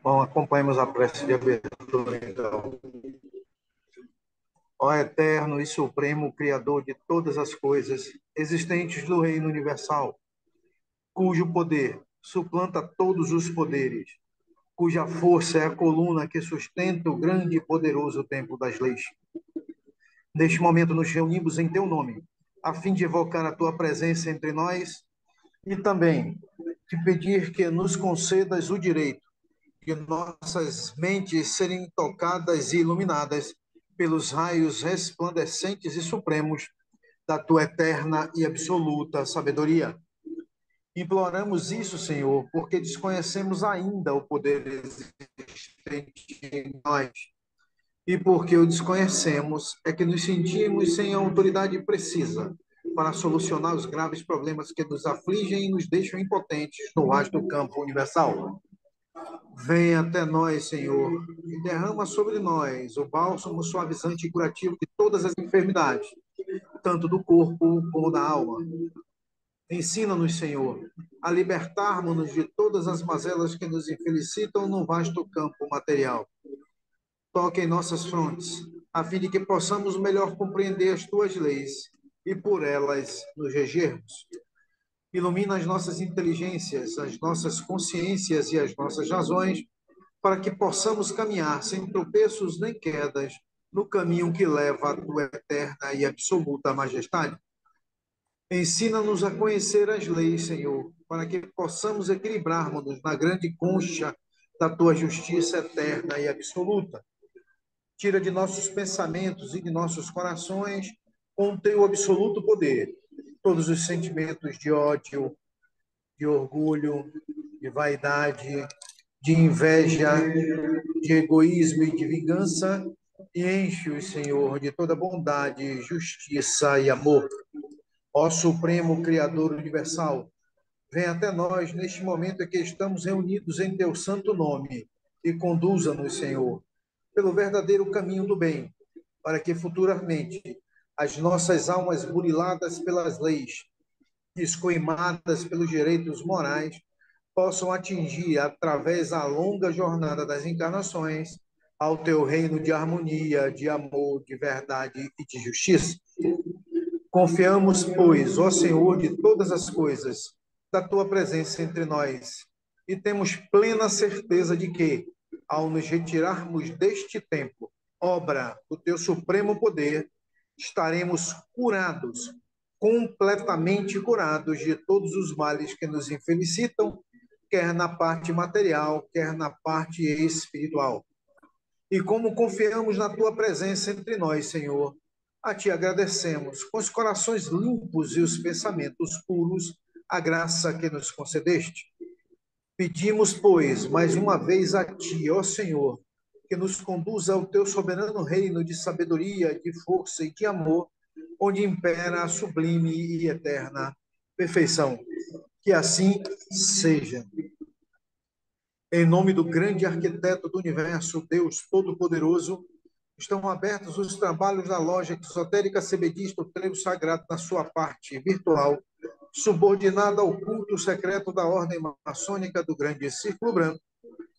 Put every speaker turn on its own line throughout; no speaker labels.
Bom, acompanhemos a prece de abertura, então. Ó eterno e supremo Criador de todas as coisas existentes do Reino Universal, cujo poder suplanta todos os poderes, cuja força é a coluna que sustenta o grande e poderoso templo das leis. Neste momento nos reunimos em teu nome, a fim de evocar a tua presença entre nós e também te pedir que nos concedas o direito de nossas mentes serem tocadas e iluminadas pelos raios resplandecentes e supremos da tua eterna e absoluta sabedoria. Imploramos isso, Senhor, porque desconhecemos ainda o poder existente em nós. E porque o desconhecemos, é que nos sentimos sem a autoridade precisa para solucionar os graves problemas que nos afligem e nos deixam impotentes no vasto campo universal. Venha até nós, Senhor, e derrama sobre nós o bálsamo suavizante e curativo de todas as enfermidades, tanto do corpo como da alma. Ensina-nos, Senhor, a libertarmos-nos de todas as mazelas que nos infelicitam no vasto campo material. Toque em nossas frontes, a fim de que possamos melhor compreender as tuas leis e por elas nos regermos. Ilumina as nossas inteligências, as nossas consciências e as nossas razões, para que possamos caminhar sem tropeços nem quedas no caminho que leva à tua eterna e absoluta majestade. Ensina-nos a conhecer as leis, Senhor, para que possamos equilibrarmos-nos na grande concha da tua justiça eterna e absoluta. Tira de nossos pensamentos e de nossos corações, com o teu absoluto poder, todos os sentimentos de ódio, de orgulho, de vaidade, de inveja, de egoísmo e de vingança, e enche-os, Senhor, de toda bondade, justiça e amor. Ó Supremo Criador Universal, vem até nós neste momento em que estamos reunidos em teu santo nome e conduza-nos, Senhor, pelo verdadeiro caminho do bem, para que futuramente as nossas almas buriladas pelas leis, escoimadas pelos direitos morais, possam atingir, através da longa jornada das encarnações, ao teu reino de harmonia, de amor, de verdade e de justiça. Confiamos, pois, ó Senhor de todas as coisas, da tua presença entre nós, e temos plena certeza de que, ao nos retirarmos deste tempo, obra do teu supremo poder, estaremos curados, completamente curados de todos os males que nos infelicitam, quer na parte material, quer na parte espiritual. E como confiamos na tua presença entre nós, Senhor, a ti agradecemos, com os corações limpos e os pensamentos puros, a graça que nos concedeste. Pedimos, pois, mais uma vez a ti, ó Senhor, que nos conduza ao teu soberano reino de sabedoria, de força e de amor, onde impera a sublime e eterna perfeição. Que assim seja. Em nome do grande arquiteto do universo, Deus Todo-Poderoso, estão abertos os trabalhos da loja esotérica Cebedista, o Trevo Sagrado, na sua parte virtual, subordinada ao culto secreto da Ordem Maçônica do Grande Círculo Branco,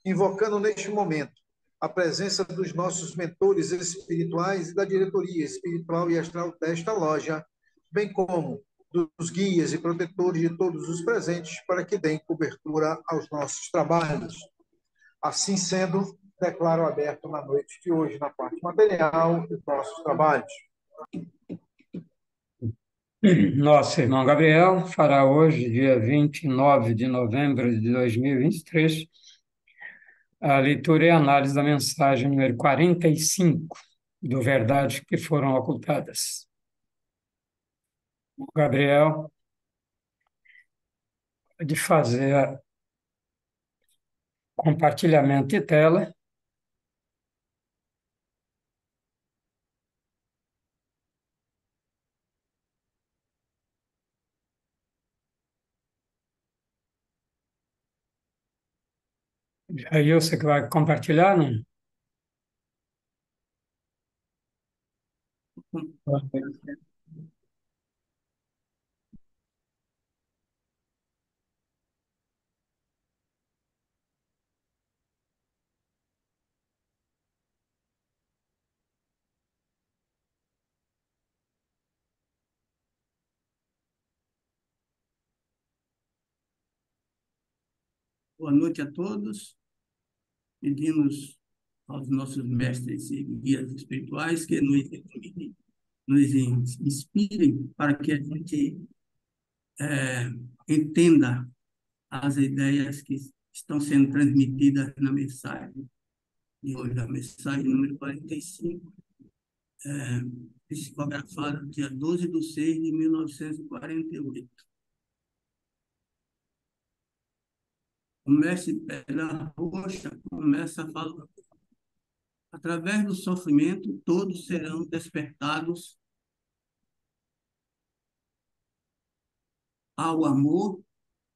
invocando neste momento a presença dos nossos mentores espirituais e da diretoria espiritual e astral desta loja, bem como dos guias e protetores de todos os presentes, para que deem cobertura aos nossos trabalhos. Assim sendo, declaro aberto na noite de hoje, na parte material, os nossos trabalhos.
Nosso irmão Gabriel fará hoje, dia 29 de novembro de 2023, a leitura e análise da mensagem número 45 do Verdades que Foram Ocultadas. O Gabriel pode fazer compartilhamento de tela. Aí você que vai compartilhar, não?
Boa noite a todos. Pedimos aos nossos mestres e guias espirituais que nos inspirem para que a gente entenda as ideias que estão sendo transmitidas na mensagem de hoje, a mensagem número 45, psicografada dia 12 de 6 de 1948. O mestre Pena Rocha começa falando: através do sofrimento, todos serão despertados ao amor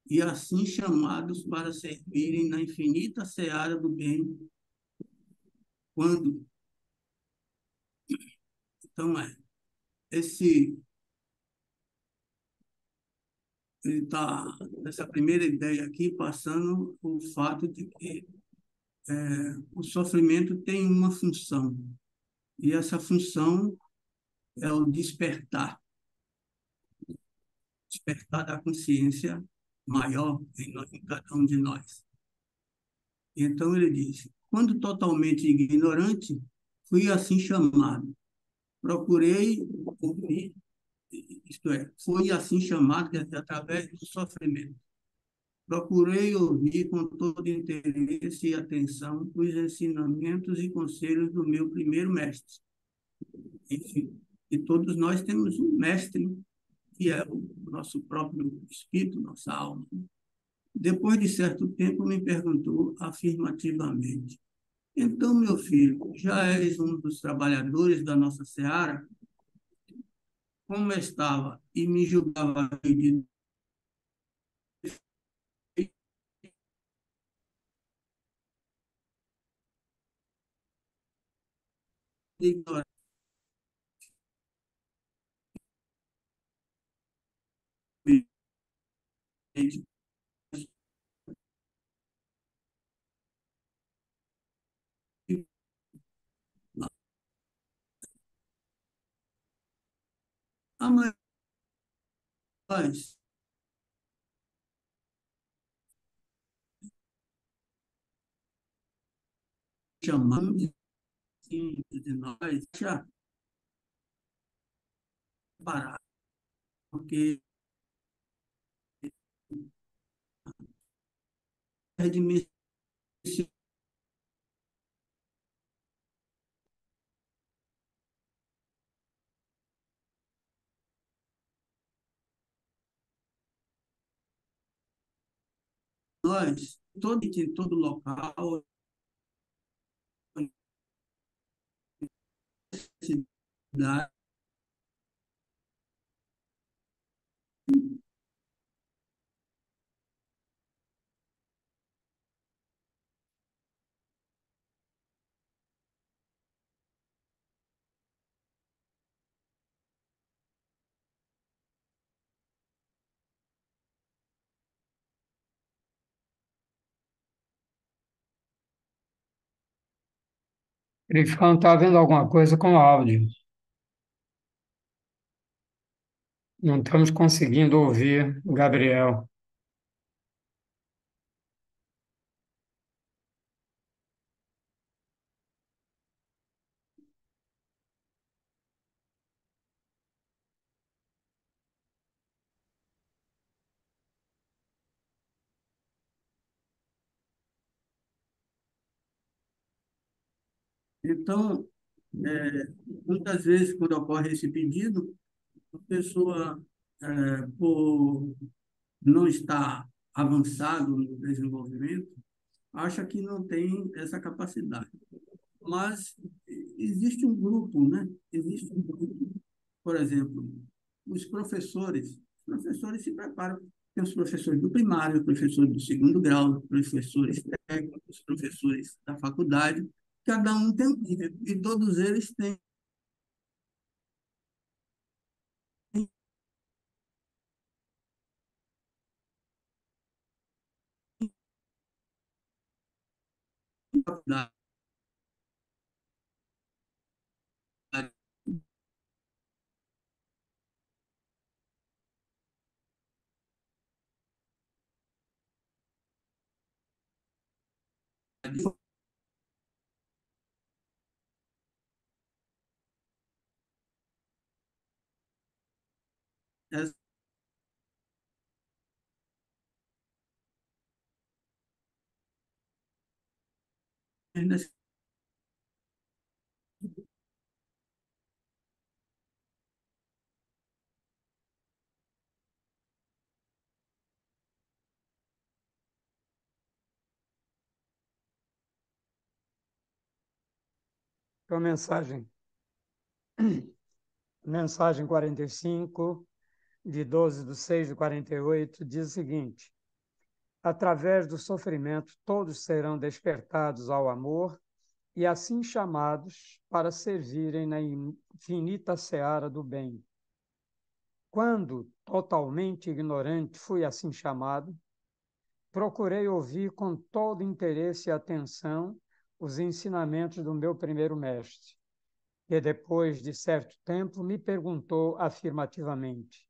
e assim chamados para servirem na infinita seara do bem. Quando, então, esse ele está nessa primeira ideia aqui passando o fato de que o sofrimento tem uma função, e essa função é o despertar da consciência maior em cada um de nós. Então ele diz: quando totalmente ignorante, fui assim chamado. Procurei ouvir, isto é, fui assim chamado, quer dizer, através do sofrimento. Procurei ouvir com todo interesse e atenção os ensinamentos e conselhos do meu primeiro mestre. Enfim, e todos nós temos um mestre, que é o nosso próprio espírito, nossa alma. Depois de certo tempo, me perguntou afirmativamente: então, meu filho, já és um dos trabalhadores da nossa seara? Como estava e me julgava de ignorante, a mãe chamando de nós já parar, porque é de nós, em todo local, cidade,
Grifão, está vendo alguma coisa com o áudio? Não estamos conseguindo ouvir o Gabriel.
então, muitas vezes, quando ocorre esse pedido, a pessoa, por não estar avançado no desenvolvimento, acha que não tem essa capacidade. Mas existe um grupo, né? Existe um grupo, por exemplo, os professores se preparam, tem os professores do primário, os professores do segundo grau, os professores técnicos, os professores da faculdade, cada um tem um nível, e todos eles têm faculdade. Essa
Então, mensagem 45, de 12/6/48, diz o seguinte: através do sofrimento, todos serão despertados ao amor e assim chamados para servirem na infinita seara do bem. Quando totalmente ignorante fui assim chamado, procurei ouvir com todo interesse e atenção os ensinamentos do meu primeiro mestre, que depois de certo tempo me perguntou afirmativamente: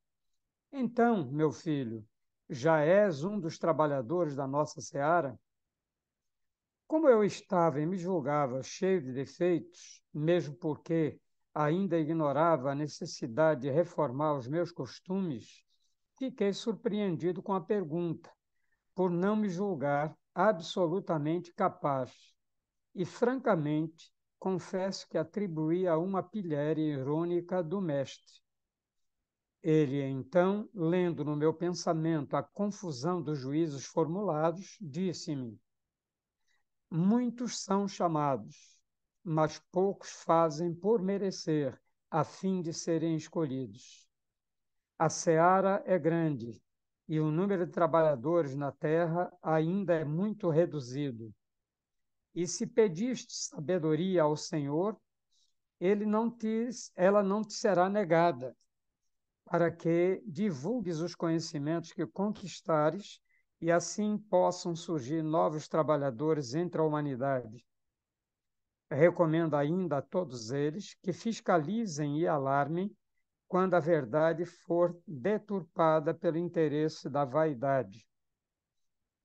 então, meu filho, já és um dos trabalhadores da nossa seara? Como eu estava e me julgava cheio de defeitos, mesmo porque ainda ignorava a necessidade de reformar os meus costumes, fiquei surpreendido com a pergunta, por não me julgar absolutamente capaz. E, francamente, confesso que atribuí a uma pilhéria irônica do mestre. Ele, então, lendo no meu pensamento a confusão dos juízos formulados, disse-me: muitos são chamados, mas poucos fazem por merecer, a fim de serem escolhidos. A seara é grande e o número de trabalhadores na terra ainda é muito reduzido. E se pediste sabedoria ao Senhor, ela não te será negada, para que divulgues os conhecimentos que conquistares e assim possam surgir novos trabalhadores entre a humanidade. Recomendo ainda a todos eles que fiscalizem e alarmem quando a verdade for deturpada pelo interesse da vaidade.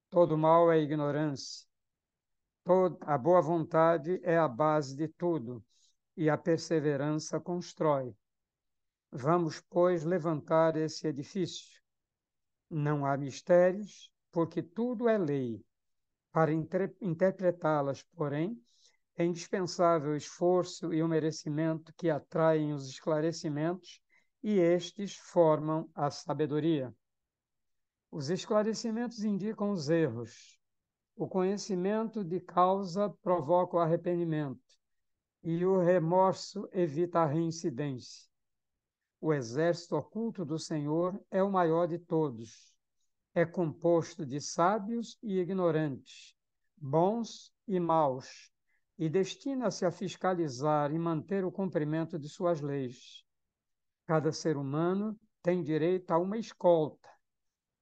Todo mal é ignorância. A boa vontade é a base de tudo e a perseverança constrói. Vamos, pois, levantar esse edifício. Não há mistérios, porque tudo é lei. Para interpretá-las, porém, é indispensável o esforço e o merecimento que atraem os esclarecimentos, e estes formam a sabedoria. Os esclarecimentos indicam os erros. O conhecimento de causa provoca o arrependimento, e o remorso evita a reincidência. O exército oculto do Senhor é o maior de todos. É composto de sábios e ignorantes, bons e maus, e destina-se a fiscalizar e manter o cumprimento de suas leis. Cada ser humano tem direito a uma escolta,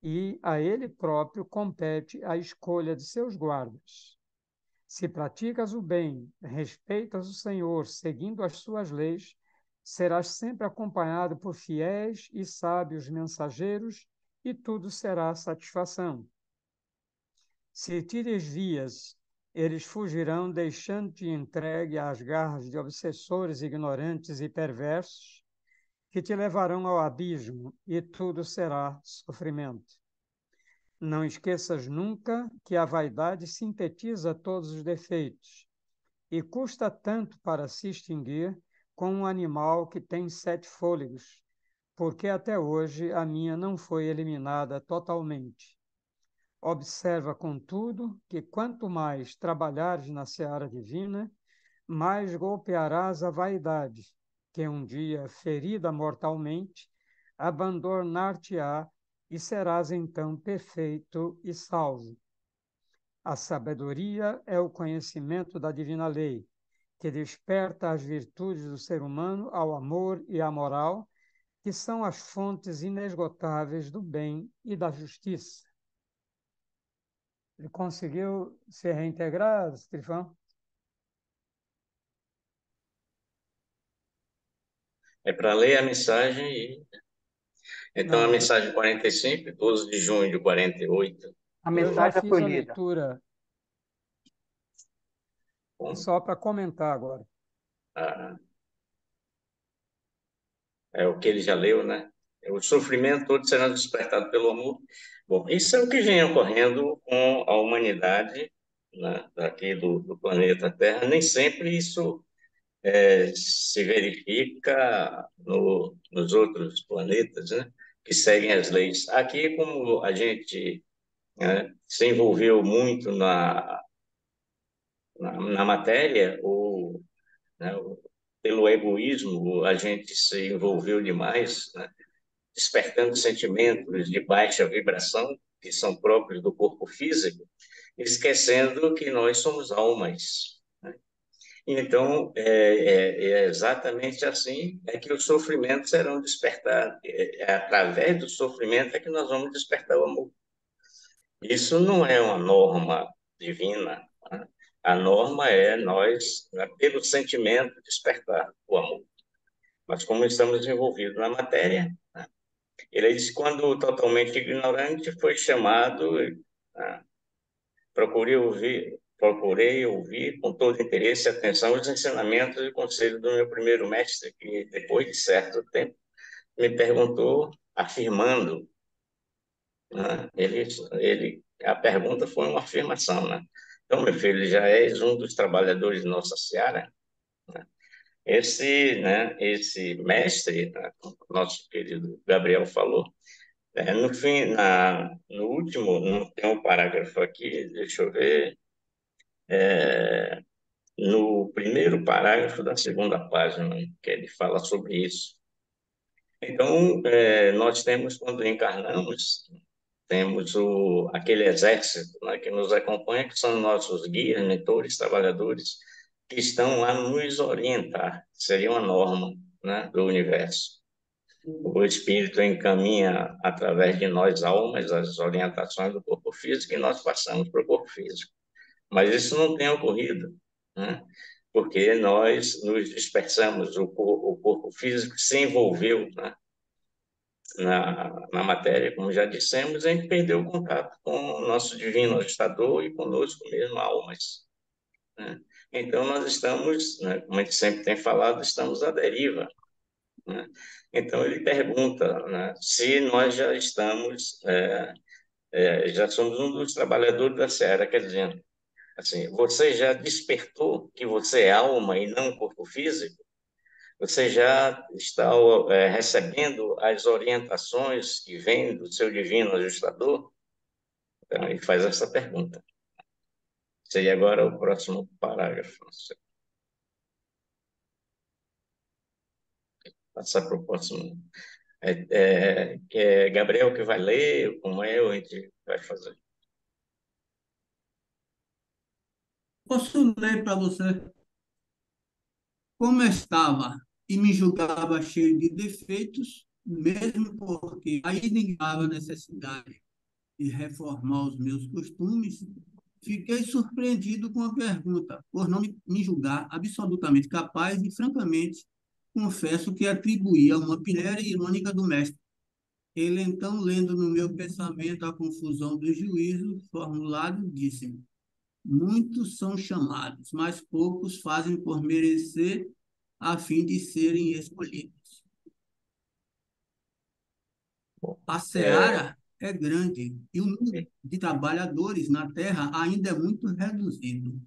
e a ele próprio compete a escolha de seus guardas. Se praticas o bem, respeitas o Senhor, seguindo as suas leis, serás sempre acompanhado por fiéis e sábios mensageiros, e tudo será satisfação. Se te desvias, eles fugirão, deixando-te entregue às garras de obsessores ignorantes e perversos, que te levarão ao abismo, e tudo será sofrimento. Não esqueças nunca que a vaidade sintetiza todos os defeitos, e custa tanto para se extinguir como um animal que tem 7 fôlegos, porque até hoje a minha não foi eliminada totalmente. Observa, contudo, que quanto mais trabalhares na seara divina, mais golpearás a vaidade, que um dia, ferida mortalmente, abandonar-te-á e serás então perfeito e salvo. A sabedoria é o conhecimento da divina lei, que desperta as virtudes do ser humano ao amor e à moral, que são as fontes inesgotáveis do bem e da justiça. Ele conseguiu se reintegrar, Trifão?
É para ler a mensagem e... Então, a
Não,
mensagem 45, 12 de junho de 48.
A
eu já
mensagem
fiz
foi
a
lida.
leitura. Só para comentar agora.
Ah, é o que ele já leu, né? O sofrimento todo será despertado pelo amor. Bom, isso é o que vem ocorrendo com a humanidade, né, daqui do planeta Terra. Nem sempre isso se verifica nos outros planetas, né, que seguem as leis. Aqui, como a gente, né, se envolveu muito na matéria, né, pelo egoísmo, a gente se envolveu demais, né, despertando sentimentos de baixa vibração, que são próprios do corpo físico, esquecendo que nós somos almas. Né? Então, é exatamente assim é que os sofrimentos serão despertados. É através do sofrimento é que nós vamos despertar o amor. Isso não é uma norma divina. Né? A norma é nós, né, pelo sentimento, despertar o amor. Mas como estamos envolvidos na matéria, né? Ele diz, quando totalmente ignorante, foi chamado, né, procurei ouvir com todo interesse e atenção os ensinamentos e conselhos do meu primeiro mestre, que depois de certo tempo me perguntou, afirmando, né, a pergunta foi uma afirmação, né? Então, meu filho, já és um dos trabalhadores de Nossa Seara? Esse mestre, né, como o nosso querido Gabriel falou, no fim, no último, não tem um parágrafo aqui, deixa eu ver, no primeiro parágrafo da segunda página, que ele fala sobre isso. Então, nós temos, quando encarnamos, temos aquele exército, né, que nos acompanha, que são nossos guias, mentores, trabalhadores, que estão lá nos orientar, seria uma norma, né, do universo. O espírito encaminha através de nós, almas, as orientações do corpo físico e nós passamos para o corpo físico. Mas isso não tem ocorrido, né? Porque nós nos dispersamos, o corpo físico se envolveu, né, na matéria, como já dissemos, a gente perdeu o contato com o nosso divino ajustador e conosco mesmo, almas. Né? Então, nós estamos, né, como a gente sempre tem falado, estamos à deriva. Né? Então, ele pergunta, né, se nós já estamos, já somos um dos trabalhadores da Seara, quer dizer, assim, você já despertou que você é alma e não corpo físico? Você já está recebendo as orientações que vêm do seu divino ajustador? Então, ele faz essa pergunta. Seria agora o próximo parágrafo. Passar para o próximo. Que é Gabriel que vai ler, como é, a gente vai fazer.
Posso ler para você? Como estava e me julgava cheio de defeitos, mesmo porque ainda ignorava a necessidade de reformar os meus costumes, fiquei surpreendido com a pergunta, por não me julgar absolutamente capaz e, francamente, confesso que atribuía uma pilhéria irônica do mestre. Ele, então, lendo no meu pensamento a confusão do juízo formulado, disse-me: muitos são chamados, mas poucos fazem por merecer a fim de serem escolhidos. A
É,
seara é grande e o número de trabalhadores na terra ainda é muito reduzido.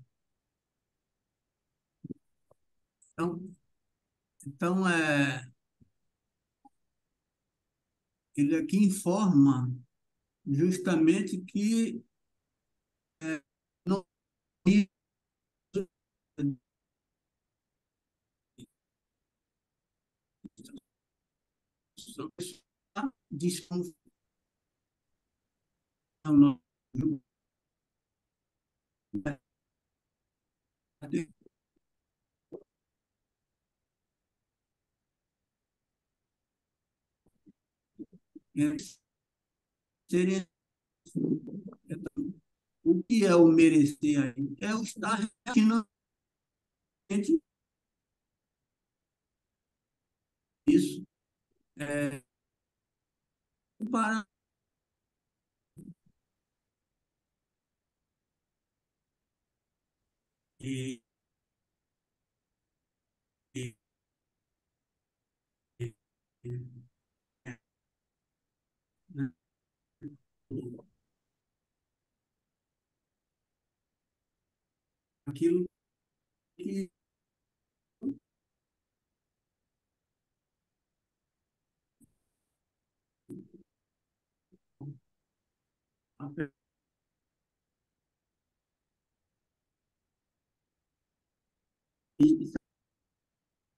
Então, então, ele aqui informa justamente que não desconfiam, não, serem, o que é o merecer aí? É o estar repetindo isso é, para né? Aquilo que a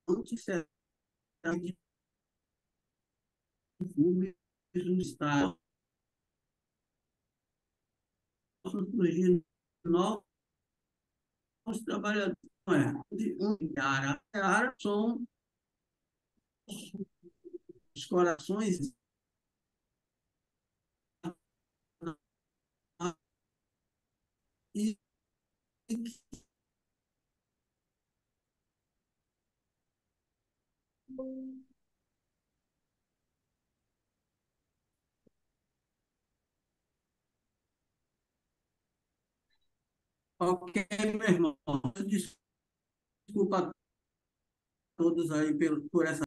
antes será de mesmo estado surgindo novos trabalhadores. Não é? De área a área são os corações e ok, meu irmão. Desculpa a todos aí por essa.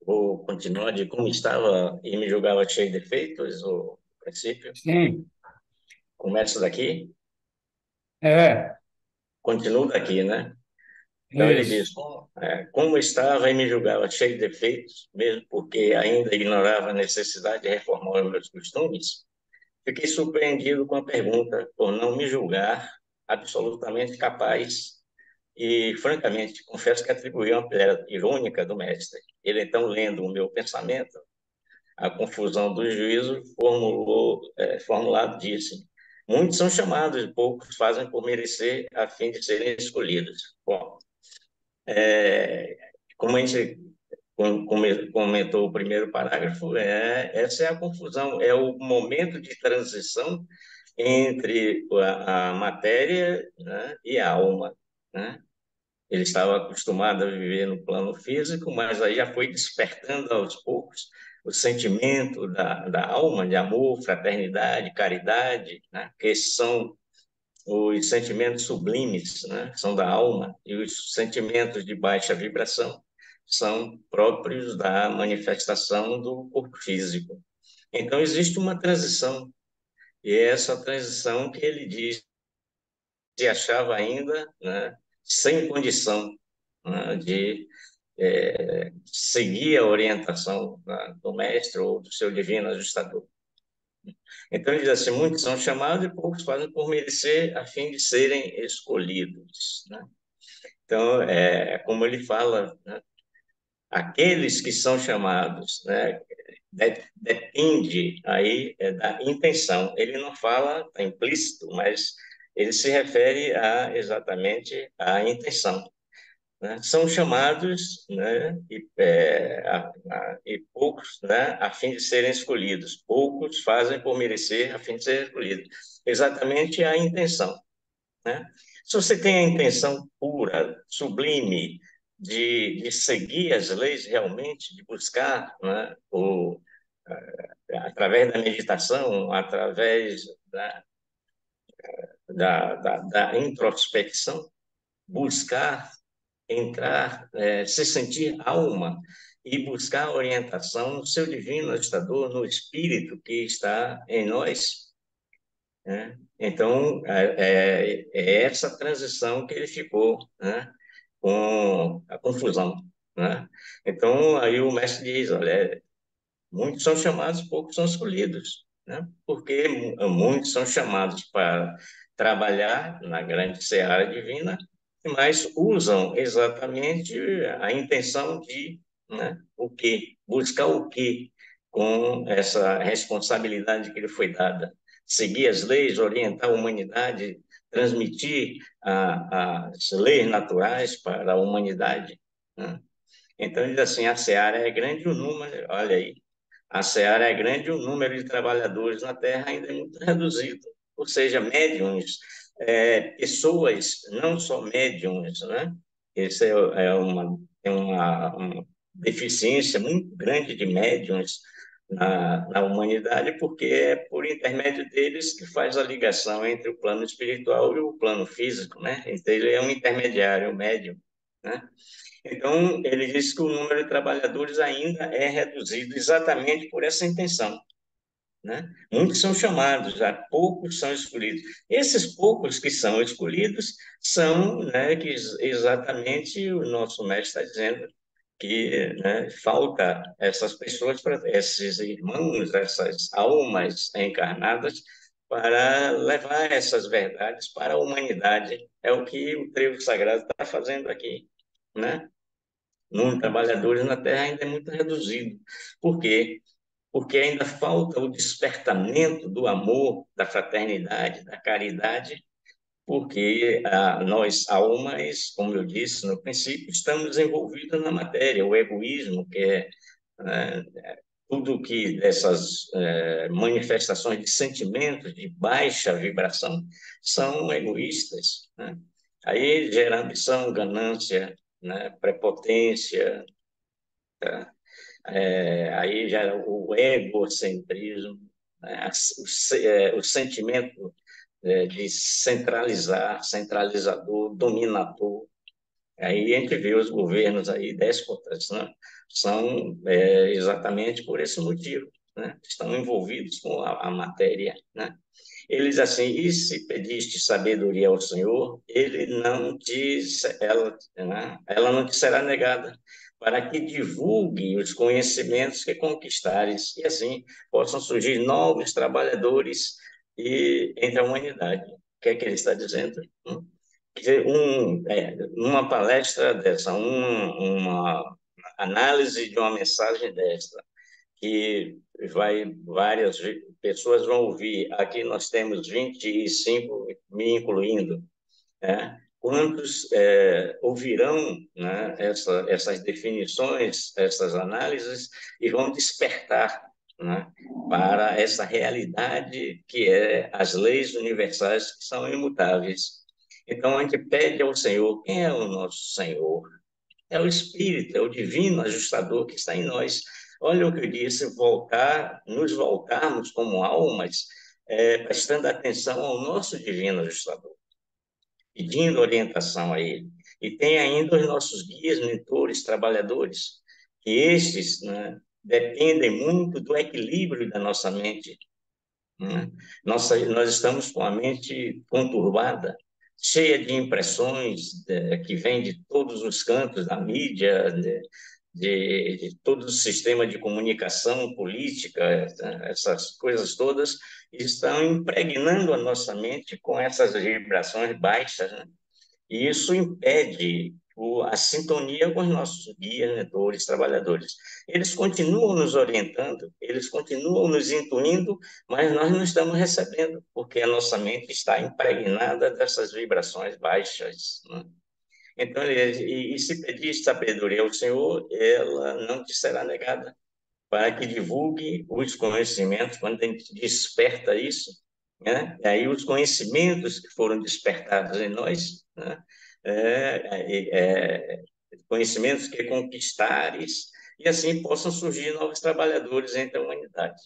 Vou continuar de como estava e me julgava cheio de defeitos, o princípio.
Sim,
Começa daqui,
é,
continuo daqui, né? Então ele
isso.
diz, como estava e me julgava cheio de defeitos, mesmo porque ainda ignorava a necessidade de reformar os meus costumes, fiquei surpreendido com a pergunta por não me julgar absolutamente capaz e, francamente, confesso que atribuí uma pedra irônica do mestre. Ele, então, lendo o meu pensamento, a confusão do juízo, formulado, disse: muitos são chamados e poucos fazem por merecer a fim de serem escolhidos. Bom, é, como a gente comentou o primeiro parágrafo, essa é a confusão, é o momento de transição entre a matéria, né, e a alma, né? Ele estava acostumado a viver no plano físico, mas aí já foi despertando aos poucos o sentimento da alma, de amor, fraternidade, caridade, né? Que são os sentimentos sublimes, né? São da alma, e os sentimentos de baixa vibração são próprios da manifestação do corpo físico. Então, existe uma transição, e é essa transição que ele diz se achava ainda, né, sem condição, né, de seguir a orientação, né, do mestre ou do seu divino ajustador. Então, ele diz assim, muitos são chamados e poucos fazem por merecer a fim de serem escolhidos, né? Então, como ele fala, né, aqueles que são chamados, né, depende aí da intenção. Ele não fala, está implícito, mas ele se refere exatamente à intenção, né? São chamados, né, e poucos, né, a fim de serem escolhidos. Poucos fazem por merecer a fim de serem escolhidos. Exatamente a intenção, né? Se você tem a intenção pura, sublime, de seguir as leis realmente, de buscar, né, através da meditação, através da introspecção, buscar entrar, se sentir alma e buscar orientação no seu divino ajustador, no espírito que está em nós, né? Então, é essa transição que ele ficou, né, com a confusão, né? Então, aí o mestre diz, olha, muitos são chamados, poucos são escolhidos, né? Porque muitos são chamados para trabalhar na grande seara divina, mas usam exatamente a intenção de, né, o quê? Buscar o quê com essa responsabilidade que lhe foi dada? Seguir as leis, orientar a humanidade, transmitir as leis naturais para a humanidade, né? Então, ele diz assim, a seara é grande, o número, olha aí, a seara é grande, o número de trabalhadores na Terra ainda é muito reduzido. Ou seja, médiums, pessoas, não só médiums, né? Isso é uma deficiência muito grande de médiums na humanidade, porque é por intermédio deles que faz a ligação entre o plano espiritual e o plano físico, né? Então, ele é um intermediário, um médium, né? Então, ele disse que o número de trabalhadores ainda é reduzido exatamente por essa intenção, né? Muitos são chamados, já poucos são escolhidos. Esses poucos que são escolhidos são, né, que exatamente o nosso mestre está dizendo que, né, falta essas pessoas, esses irmãos, essas almas encarnadas, para levar essas verdades para a humanidade. É o que o trevo sagrado está fazendo aqui, né? O número de trabalhadores na Terra ainda é muito reduzido. Por quê? Porque ainda falta o despertamento do amor, da fraternidade, da caridade, porque nós, almas, como eu disse no princípio, estamos envolvidos na matéria, o egoísmo, que é, né, tudo que dessas manifestações de sentimentos de baixa vibração são egoístas, né? Aí gera ambição, ganância, né, prepotência, tá? Aí já o egocentrismo, né? O sentimento de centralizar, centralizador, dominador. Aí a gente vê os governos aí déspotas, né? São exatamente por esse motivo, né? Estão envolvidos com a matéria, né? Eles assim, e se pediste sabedoria ao Senhor, ele não te, ela, né? Ela não te será negada, para que divulgue os conhecimentos que conquistares, e assim possam surgir novos trabalhadores entre a humanidade. O que é que ele está dizendo? Que uma palestra dessa, uma análise de uma mensagem desta, que várias pessoas vão ouvir. Aqui nós temos 25, me incluindo, né? Quantos ouvirão, né, essas definições, essas análises, e vão despertar, né, para essa realidade que é as leis universais que são imutáveis. Então, a gente pede ao Senhor, quem é o nosso Senhor? É o Espírito, é o divino ajustador que está em nós. Olha o que eu disse, nos voltarmos como almas, prestando atenção ao nosso divino ajustador, pedindo orientação a ele. E tem ainda os nossos guias, mentores, trabalhadores, que estes, né, dependem muito do equilíbrio da nossa mente, né? Nós estamos com a mente conturbada, cheia de impressões que vêm de todos os cantos da mídia, de todo o sistema de comunicação política, essas coisas todas estão impregnando a nossa mente com essas vibrações baixas, né? E isso impede a sintonia com os nossos guias, mentores, trabalhadores. Eles continuam nos orientando, eles continuam nos intuindo, mas nós não estamos recebendo, porque a nossa mente está impregnada dessas vibrações baixas, né? Então, e se pedir sabedoria ao Senhor, ela não te será negada, para que divulgue os conhecimentos, quando a gente desperta isso, né? E aí os conhecimentos que foram despertados em nós, né? Conhecimentos que conquistares, e assim possam surgir novos trabalhadores entre a humanidade.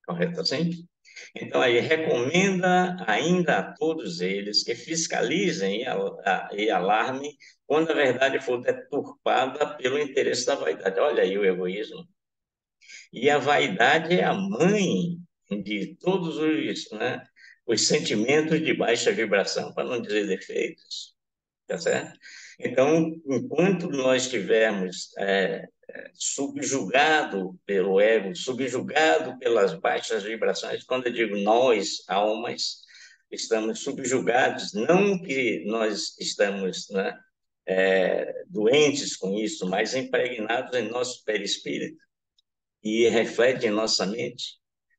Correto assim? Então, aí, recomenda ainda a todos eles que fiscalizem e alarmem quando a verdade for deturpada pelo interesse da vaidade. Olha aí o egoísmo. E a vaidade é a mãe de todos né, os sentimentos de baixa vibração, para não dizer defeitos, tá certo? Então, enquanto nós estivermos subjugado pelo ego, subjugado pelas baixas vibrações, quando eu digo nós, almas, estamos subjugados, não que nós estamos, né, doentes com isso, mas impregnados em nosso perispírito, e reflete em nossa mente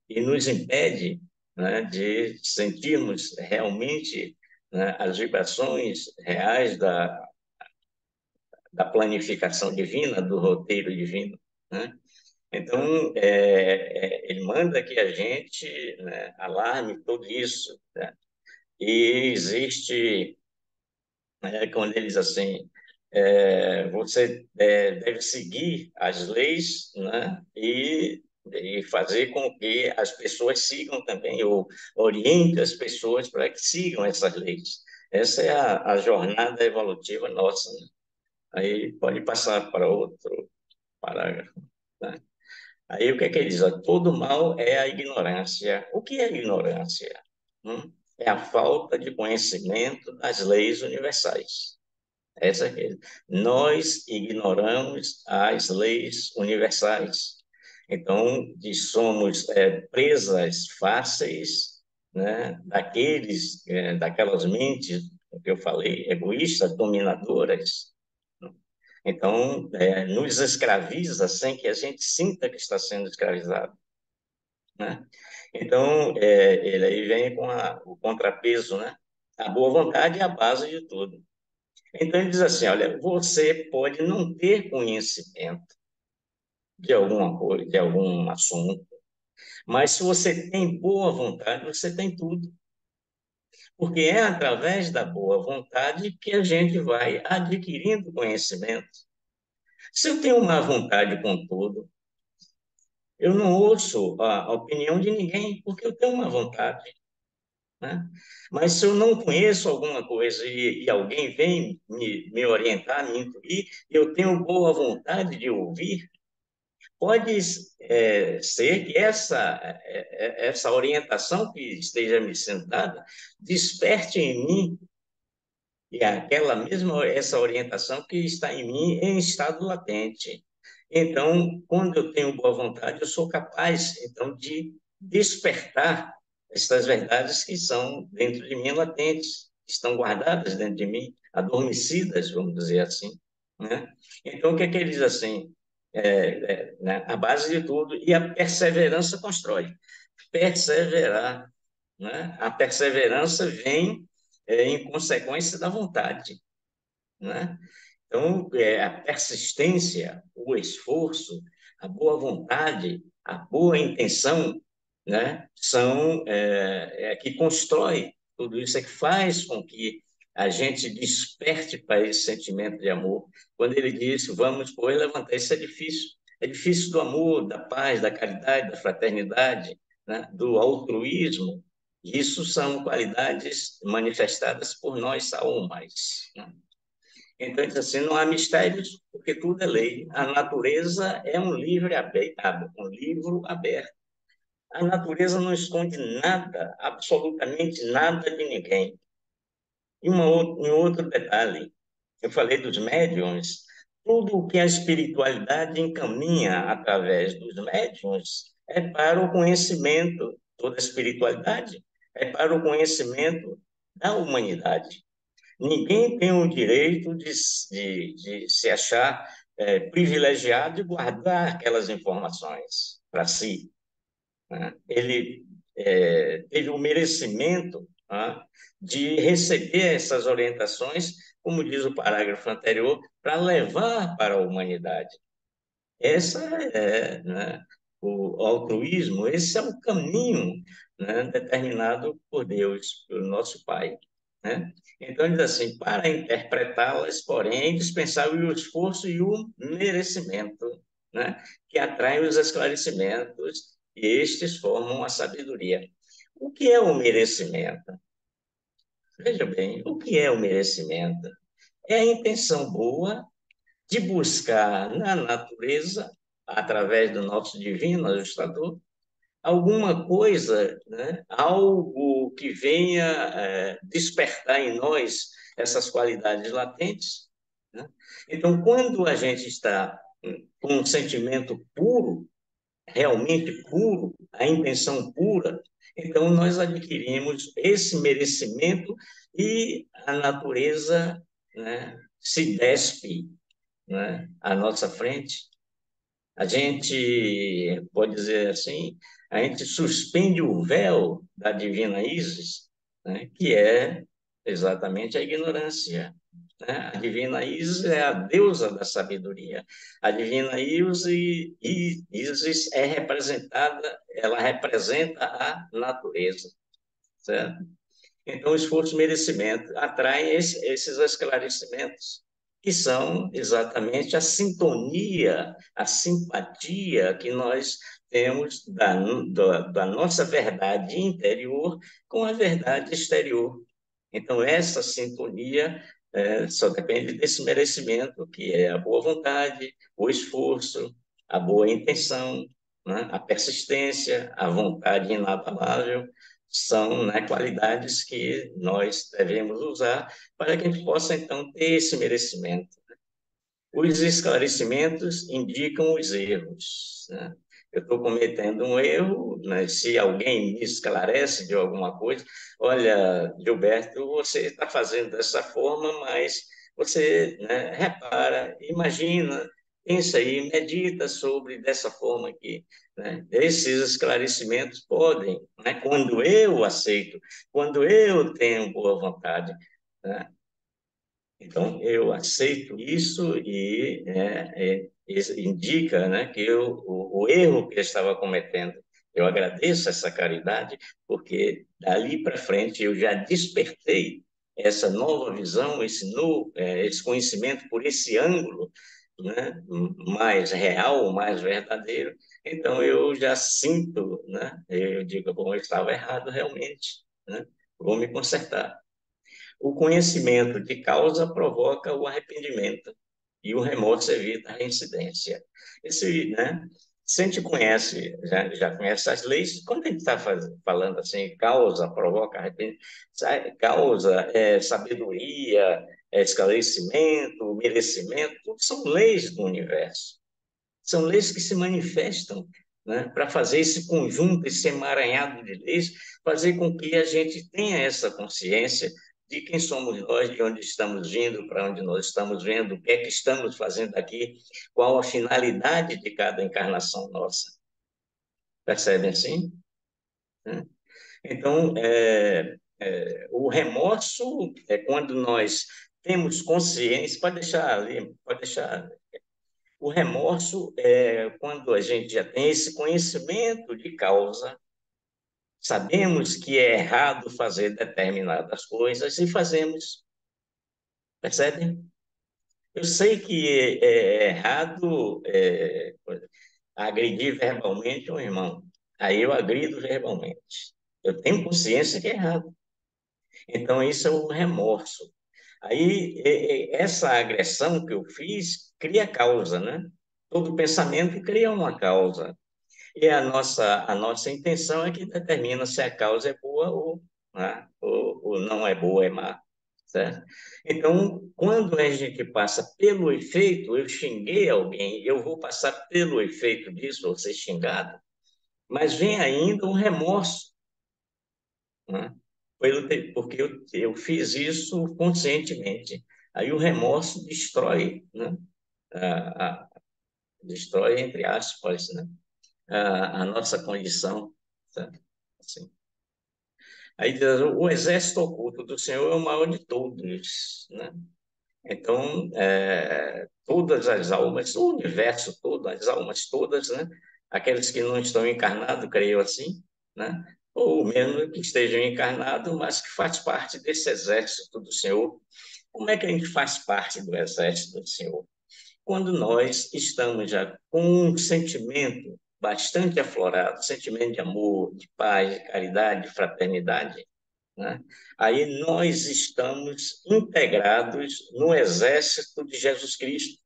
e nos impede, né, de sentirmos realmente, né, as vibrações reais da planificação divina, do roteiro divino, né? Então, ele manda que a gente, né, alarme tudo isso, né? E existe, quando ele diz assim, você deve seguir as leis, né? E fazer com que as pessoas sigam também, ou oriente as pessoas para que sigam essas leis. Essa é a jornada evolutiva nossa, né? Aí pode passar para outro parágrafo, né? Aí o que é que ele diz? Ó, todo mal é a ignorância. O que é ignorância? É a falta de conhecimento das leis universais. Essa é que nós ignoramos as leis universais. Então, somos presas fáceis, né, daquelas mentes que eu falei, egoístas, dominadoras. Então, nos escraviza sem que a gente sinta que está sendo escravizado, né? Então, ele aí vem com o contrapeso, né? A boa vontade é a base de tudo. Então, ele diz assim, olha, você pode não ter conhecimento de alguma coisa, de algum assunto, mas se você tem boa vontade, você tem tudo. Porque é através da boa vontade que a gente vai adquirindo conhecimento. Se eu tenho má vontade com tudo, eu não ouço a opinião de ninguém, porque eu tenho uma vontade, né? Mas se eu não conheço alguma coisa e alguém vem me orientar, me instruir, eu tenho boa vontade de ouvir, pode ser que essa orientação que esteja me sendo dada desperte em mim e essa orientação que está em mim em estado latente. Então, quando eu tenho boa vontade, eu sou capaz, então, de despertar essas verdades que são dentro de mim latentes, que estão guardadas dentro de mim, adormecidas, vamos dizer assim, né? Então, o que é que ele diz assim? Né? A base de tudo, e a perseverança constrói. Perseverar, né? A perseverança vem em consequência da vontade, né? Então, a persistência, o esforço, a boa vontade, a boa intenção, né, são que constrói tudo isso, é que faz com que a gente desperte para esse sentimento de amor. Quando ele diz, vamos, pois, levantar esse edifício. Edifício do amor, da paz, da caridade, da fraternidade, né, do altruísmo. Isso são qualidades manifestadas por nós almas, né? Então, diz assim, não há mistérios, porque tudo é lei. A natureza é um livro aberto, um livro aberto. A natureza não esconde nada, absolutamente nada de ninguém. E um outro detalhe, eu falei dos médiuns, tudo o que a espiritualidade encaminha através dos médiuns é para o conhecimento, toda a espiritualidade é para o conhecimento da humanidade. Ninguém tem o direito de se achar privilegiado e guardar aquelas informações para si, né? Ele teve o merecimento, né, de receber essas orientações, como diz o parágrafo anterior, para levar para a humanidade. Essa né, o altruísmo, esse é o caminho, né, determinado por Deus, pelo nosso Pai, né? Então, ele diz assim, para interpretá-las, porém, é indispensável o esforço e o merecimento, né, que atraem os esclarecimentos, e estes formam a sabedoria. O que é o merecimento? Veja bem, o que é o merecimento? É a intenção boa de buscar na natureza, através do nosso divino ajustador, alguma coisa, né? Algo que venha despertar em nós essas qualidades latentes, né? Então, quando a gente está com um sentimento puro, realmente puro, a intenção pura, então nós adquirimos esse merecimento e a natureza, né, se despe, né, à nossa frente. A gente pode dizer assim, a gente suspende o véu da divina Isis, né, que é exatamente a ignorância, né? A divina Isis é a deusa da sabedoria. A divina Isis é representada, ela representa a natureza, certo? Então, o esforço e merecimento atraem esses esclarecimentos, que são exatamente a sintonia, a simpatia que nós temos da nossa verdade interior com a verdade exterior. Então, essa sintonia só depende desse merecimento, que é a boa vontade, o esforço, a boa intenção, né? A persistência, a vontade inabalável, são, né, qualidades que nós devemos usar para que a gente possa, então, ter esse merecimento. Os esclarecimentos indicam os erros, né? Eu estou cometendo um erro, né? Se alguém me esclarece de alguma coisa, olha, Gilberto, você está fazendo dessa forma, mas você, né, repara, imagina, pensa aí, medita sobre dessa forma aqui, né? Esses esclarecimentos podem, né, quando eu aceito, quando eu tenho boa vontade, né? Então, eu aceito isso e isso indica, né, que o erro que eu estava cometendo. Eu agradeço essa caridade, porque dali para frente eu já despertei essa nova visão, esse conhecimento por esse ângulo, né, mais real, mais verdadeiro. Então, eu já sinto, né, eu digo, bom, eu estava errado realmente, né, vou me consertar. O conhecimento de causa provoca o arrependimento e o remorso evita a reincidência. Né? Se a gente conhece, já conhece as leis, quando a gente está falando assim, causa provoca arrependimento, causa é sabedoria, é esclarecimento, merecimento, tudo são leis do universo. São leis que se manifestam, né, para fazer esse conjunto, esse emaranhado de leis, fazer com que a gente tenha essa consciência de quem somos nós, de onde estamos vindo, para onde nós estamos vendo, o que é que estamos fazendo aqui, qual a finalidade de cada encarnação nossa. Percebem assim? Então, o remorso é quando nós temos consciência, pode deixar ali, pode deixar. O remorso é quando a gente já tem esse conhecimento de causa, sabemos que é errado fazer determinadas coisas e fazemos, percebe? Eu sei que é errado agredir verbalmente um irmão, aí eu agrido verbalmente. Eu tenho consciência que é errado. Então, isso é o remorso. Aí, essa agressão que eu fiz cria causa, né? Todo pensamento cria uma causa. E a nossa intenção é que determina se a causa é boa ou, né, ou não é boa, é má, certo? Então, quando a gente passa pelo efeito, eu xinguei alguém, eu vou passar pelo efeito disso, vou ser xingado, mas vem ainda um remorso, né? Porque eu fiz isso conscientemente. Aí o remorso destrói, né? Destrói, entre aspas, né? A nossa condição, sabe? Assim. Aí diz, o exército oculto do Senhor é o maior de todos, né? Então, todas as almas, o universo todo, as almas todas, né? Aqueles que não estão encarnados, creio assim, né? Ou mesmo que estejam encarnados, mas que faz parte desse exército do Senhor. Como é que a gente faz parte do exército do Senhor? Quando nós estamos já com um sentimento bastante aflorado, sentimento de amor, de paz, de caridade, de fraternidade, né? Aí nós estamos integrados no exército de Jesus Cristo,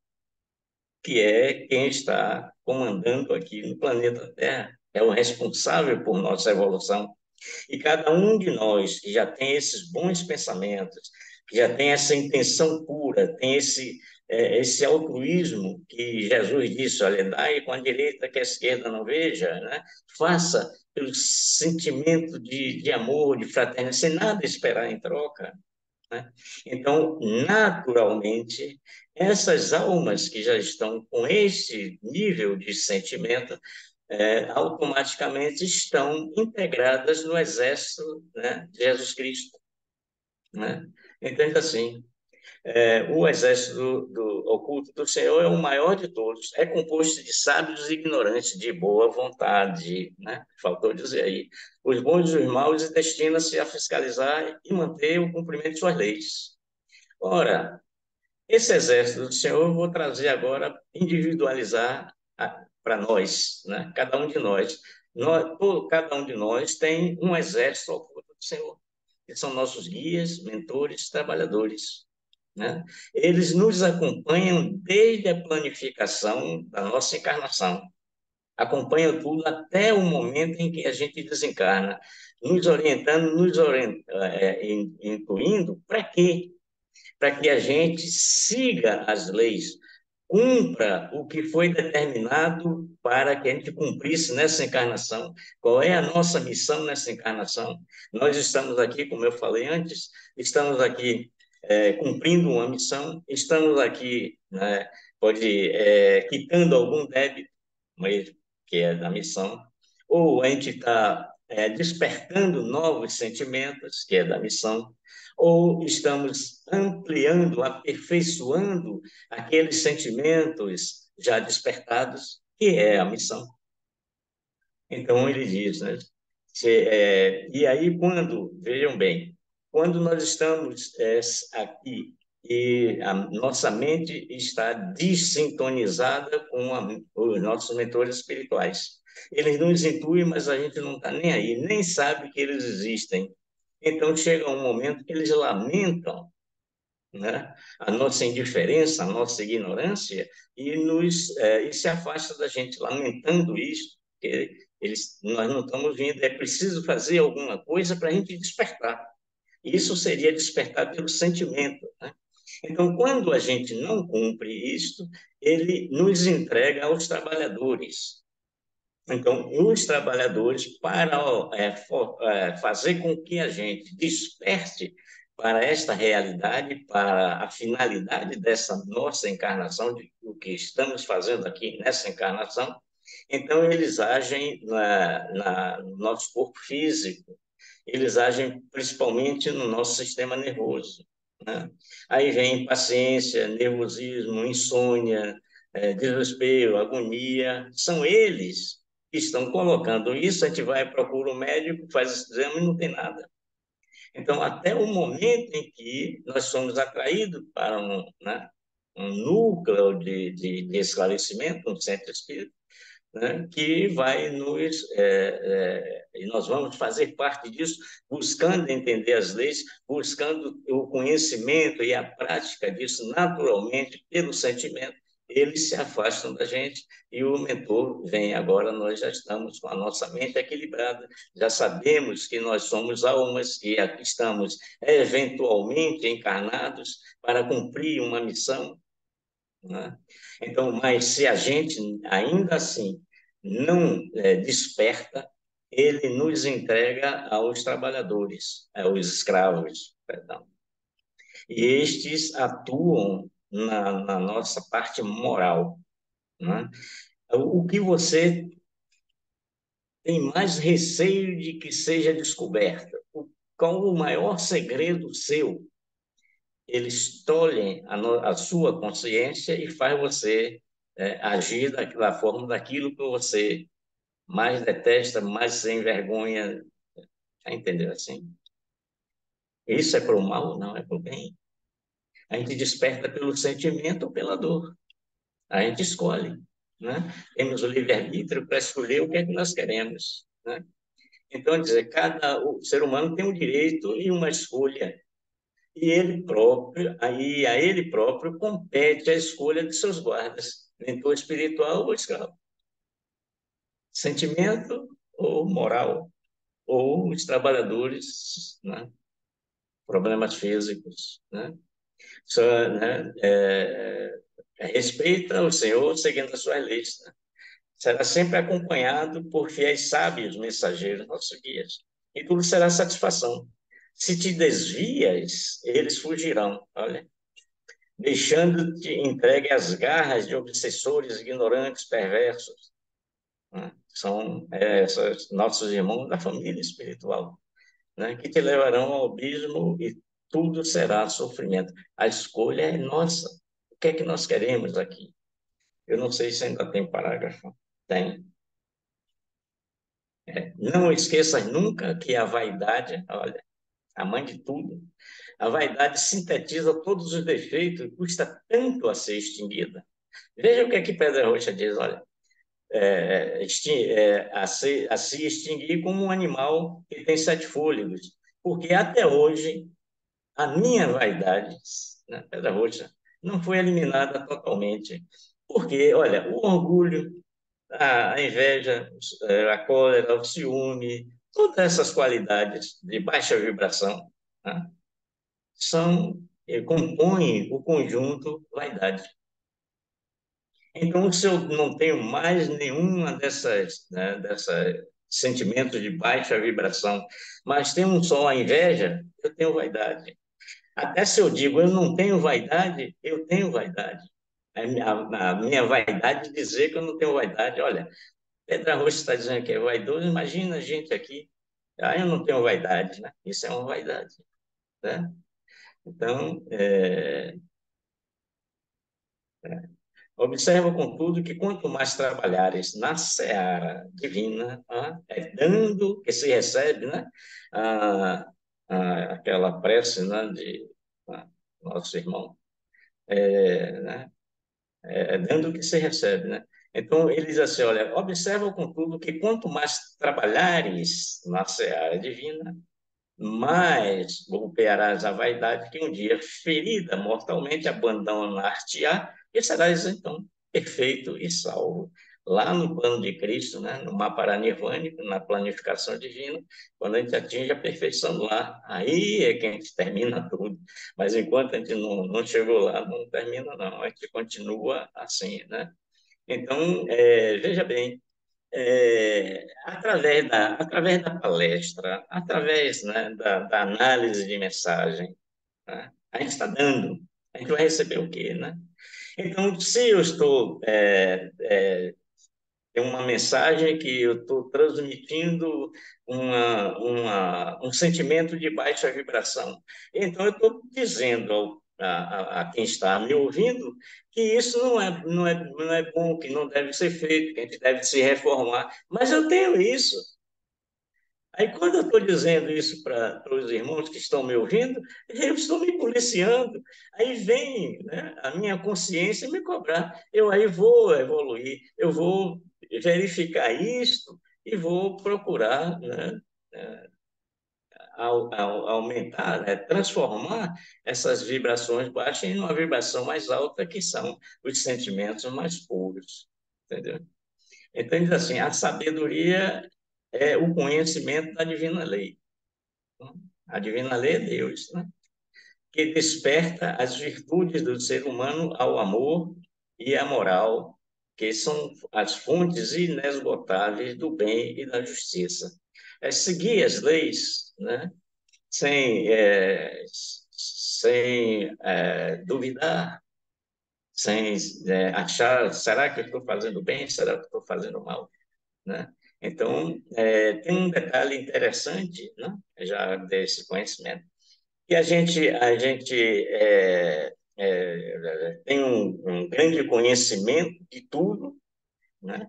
que é quem está comandando aqui no planeta Terra, é o responsável por nossa evolução. E cada um de nós que já tem esses bons pensamentos, que já tem essa intenção pura, tem esse altruísmo que Jesus disse, olha, dai com a direita que a esquerda não veja, né? Faça pelo sentimento de amor, de fraternidade, sem nada esperar em troca, né? Então, naturalmente, essas almas que já estão com esse nível de sentimento automaticamente estão integradas no exército, né, de Jesus Cristo, né? Entende assim, o exército do oculto do Senhor é o maior de todos, é composto de sábios e ignorantes, de boa vontade, né? Faltou dizer aí, os bons e os maus e destina-se a fiscalizar e manter o cumprimento de suas leis. Ora, esse exército do Senhor eu vou trazer agora, individualizar para nós, né? Cada um de nós. Cada um de nós tem um exército oculto do Senhor. que são nossos guias, mentores, trabalhadores, né? Eles nos acompanham desde a planificação da nossa encarnação, acompanham tudo até o momento em que a gente desencarna, nos orientando, incluindo para quê? Para que a gente siga as leis, cumpra o que foi determinado para que a gente cumprisse nessa encarnação. Qual é a nossa missão nessa encarnação? Nós estamos aqui, como eu falei antes, estamos aqui cumprindo uma missão, estamos aqui, né, quitando algum débito, mas, que é da missão, ou a gente está despertando novos sentimentos, que é da missão, ou estamos ampliando, aperfeiçoando aqueles sentimentos já despertados, que é a missão. Então, ele diz, né? E aí, vejam bem, quando nós estamos aqui e a nossa mente está desintonizada com os nossos mentores espirituais, eles nos intuem, mas a gente não está nem aí, nem sabe que eles existem. Então, chega um momento que eles lamentam, né, a nossa indiferença, a nossa ignorância, e se afasta da gente, lamentando isso, porque nós não estamos vindo, é preciso fazer alguma coisa para a gente despertar. Isso seria despertar pelo sentimento, né? Então, quando a gente não cumpre isto, ele nos entrega aos trabalhadores. Então, os trabalhadores, para fazer com que a gente desperte para esta realidade, para a finalidade dessa nossa encarnação, de o que estamos fazendo aqui nessa encarnação, então eles agem no nosso corpo físico, eles agem principalmente no nosso sistema nervoso, né? Aí vem impaciência, nervosismo, insônia, desespero, agonia, são eles que estão colocando isso. A gente vai, procura o médico, faz esse exame e não tem nada. Então, até o momento em que nós somos atraídos para um núcleo de esclarecimento, um centro espírita, né, que vai e nós vamos fazer parte disso, buscando entender as leis, buscando o conhecimento e a prática disso naturalmente pelo sentimento. Eles se afastam da gente e o mentor vem. Agora nós já estamos com a nossa mente equilibrada, já sabemos que nós somos almas, que aqui estamos eventualmente encarnados para cumprir uma missão, né? Então, mas se a gente ainda assim não desperta, ele nos entrega aos trabalhadores, aos escravos, perdão. E estes atuam na nossa parte moral, né? O que você tem mais receio de que seja descoberto? Qual o maior segredo seu? Eles tolhem a sua consciência e faz você agir da forma daquilo que você mais detesta, mais sem vergonha. Tá entendendo assim? Isso é para o mal? Não, é para o bem. A gente desperta pelo sentimento ou pela dor. A gente escolhe, né? Temos o livre-arbítrio para escolher o que é que nós queremos, né? Então, dizer, o ser humano tem um direito e uma escolha. E ele próprio, aí a ele próprio compete a escolha de seus guardas, mentor espiritual ou escravo, sentimento ou moral, ou os trabalhadores, né? Problemas físicos, né? Só, né? Respeita o Senhor seguindo as suas leis, né? Será sempre acompanhado por fiéis sábios mensageiros, nossos guias, e tudo será satisfação. Se te desvias, eles fugirão, olha, deixando-te entregue às garras de obsessores ignorantes, perversos, né? São esses nossos irmãos da família espiritual, né? Que te levarão ao abismo e tudo será sofrimento. A escolha é nossa. O que é que nós queremos aqui? Eu não sei se ainda tem parágrafo. Tem. Não esqueças nunca que a vaidade, olha, a mãe de tudo, a vaidade sintetiza todos os defeitos e custa tanto a ser extinguida. Veja o que é que Pedra Rocha diz, olha, a se extinguir como um animal que tem 7 fôlegos. porque até hoje a minha vaidade, né, Pedra Roxa, não foi eliminada totalmente. Porque, olha, o orgulho, a inveja, a cólera, o ciúme, todas essas qualidades de baixa vibração, né, compõem o conjunto vaidade. Então, se eu não tenho mais nenhuma dessas sentimentos de baixa vibração, mas tenho um só a inveja, eu tenho vaidade. Até se eu digo eu não tenho vaidade, eu tenho vaidade. A minha vaidade de dizer que eu não tenho vaidade. Olha, Pedro Arroz está dizendo que é vaidoso, imagina a gente aqui. Ah, eu não tenho vaidade, né? Isso é uma vaidade, né? Então, observa, contudo, que quanto mais trabalhares na seara divina, é dando que se recebe, né? Ah, aquela prece, né, de nosso irmão, né? Dando que se recebe, né? Então, ele diz assim, olha, observa, contudo, que quanto mais trabalhares na seara divina, mais golpearás a vaidade que um dia, ferida mortalmente, abandonar-te-á e serás, então, perfeito e salvo. Lá no plano de Cristo, né, no mapa nirvânico, na planificação divina, quando a gente atinge a perfeição lá, aí é que a gente termina tudo. Mas enquanto a gente não chegou lá, não termina, não. A gente continua assim, né? Então, veja bem, através da palestra, através, né, da análise de mensagem, né, a gente está dando, a gente vai receber o quê, né? Então, se eu estou tem uma mensagem que eu estou transmitindo um sentimento de baixa vibração. Então, eu estou dizendo a quem está me ouvindo que isso não é bom, que não deve ser feito, que a gente deve se reformar. Mas eu tenho isso. Aí, quando eu estou dizendo isso para os irmãos que estão me ouvindo, eu estou me policiando. Aí vem, né, a minha consciência me cobrar. Eu aí vou evoluir, eu vou verificar isto e vou procurar, né, aumentar, né, transformar essas vibrações baixas em uma vibração mais alta, que são os sentimentos mais puros. Entendeu? Então, diz assim, a sabedoria é o conhecimento da divina lei. A divina lei é Deus, né? Que desperta as virtudes do ser humano ao amor e à moral, que são as fontes inesgotáveis do bem e da justiça. É seguir as leis, né? Sem duvidar, sem achar, será que eu estou fazendo bem? Será que eu estou fazendo mal? Né? Então, tem um detalhe interessante, né? Já desse conhecimento, que a gente tem um grande conhecimento de tudo, né?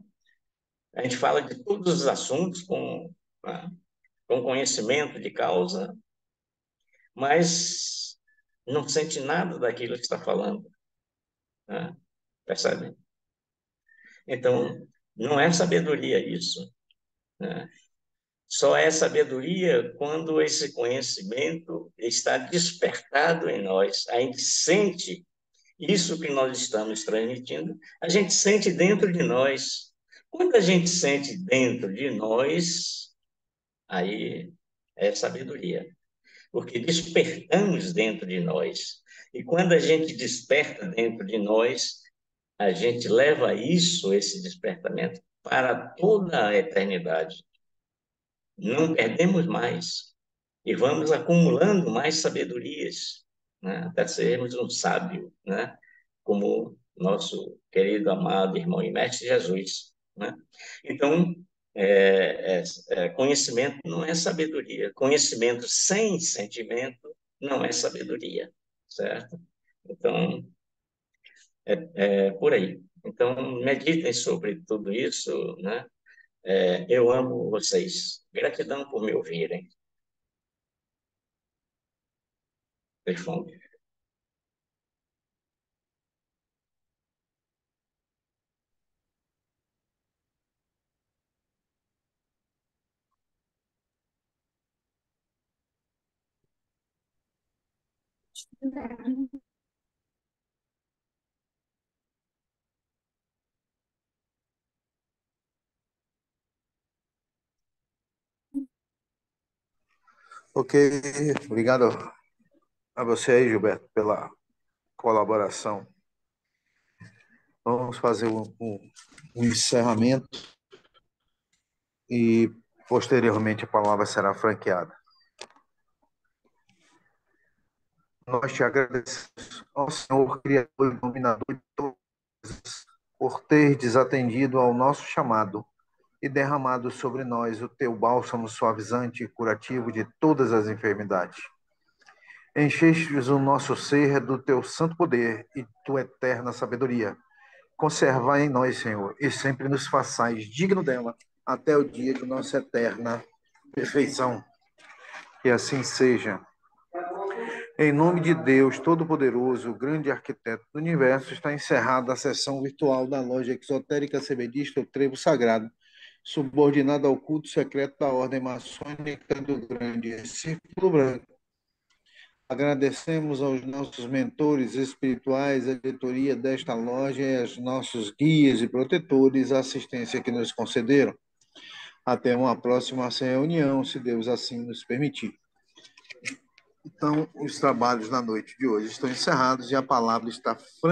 A gente fala de todos os assuntos né, com conhecimento de causa, mas não sente nada daquilo que está falando, né? Percebe? Então, não é sabedoria isso, né? Só é sabedoria quando esse conhecimento está despertado em nós. A gente sente isso que nós estamos transmitindo, a gente sente dentro de nós. Quando a gente sente dentro de nós, aí é sabedoria, porque despertamos dentro de nós. E quando a gente desperta dentro de nós, a gente leva isso, esse despertamento, para toda a eternidade. Não perdemos mais e vamos acumulando mais sabedorias, né, até sermos um sábio, né, como nosso querido, amado irmão e mestre Jesus, né? Então, conhecimento não é sabedoria. Conhecimento sem sentimento não é sabedoria, certo? Então, é por aí. Então, meditem sobre tudo isso, né? Eu amo vocês. Gratidão por me ouvirem. Responde.
Ok, obrigado a você aí, Gilberto, pela colaboração. Vamos fazer um encerramento e, posteriormente, a palavra será franqueada. Nós te agradecemos, ó Senhor, Criador e Dominador de todas, por ter desatendido ao nosso chamado e derramado sobre nós o teu bálsamo suavizante e curativo de todas as enfermidades. Enchestes o nosso ser do teu santo poder e tua eterna sabedoria. Conservai em nós, Senhor, e sempre nos façais digno dela, até o dia de nossa eterna perfeição. Que assim seja. Em nome de Deus Todo-Poderoso, o grande arquiteto do universo, está encerrada a sessão virtual da loja exotérica sebedista O Trevo Sagrado, subordinada ao culto secreto da ordem maçônica do Grande Círculo Branco. Agradecemos aos nossos mentores espirituais, a diretoria desta loja e aos nossos guias e protetores a assistência que nos concederam. Até uma próxima reunião, se Deus assim nos permitir. Então, os trabalhos na noite de hoje estão encerrados e a palavra está franca.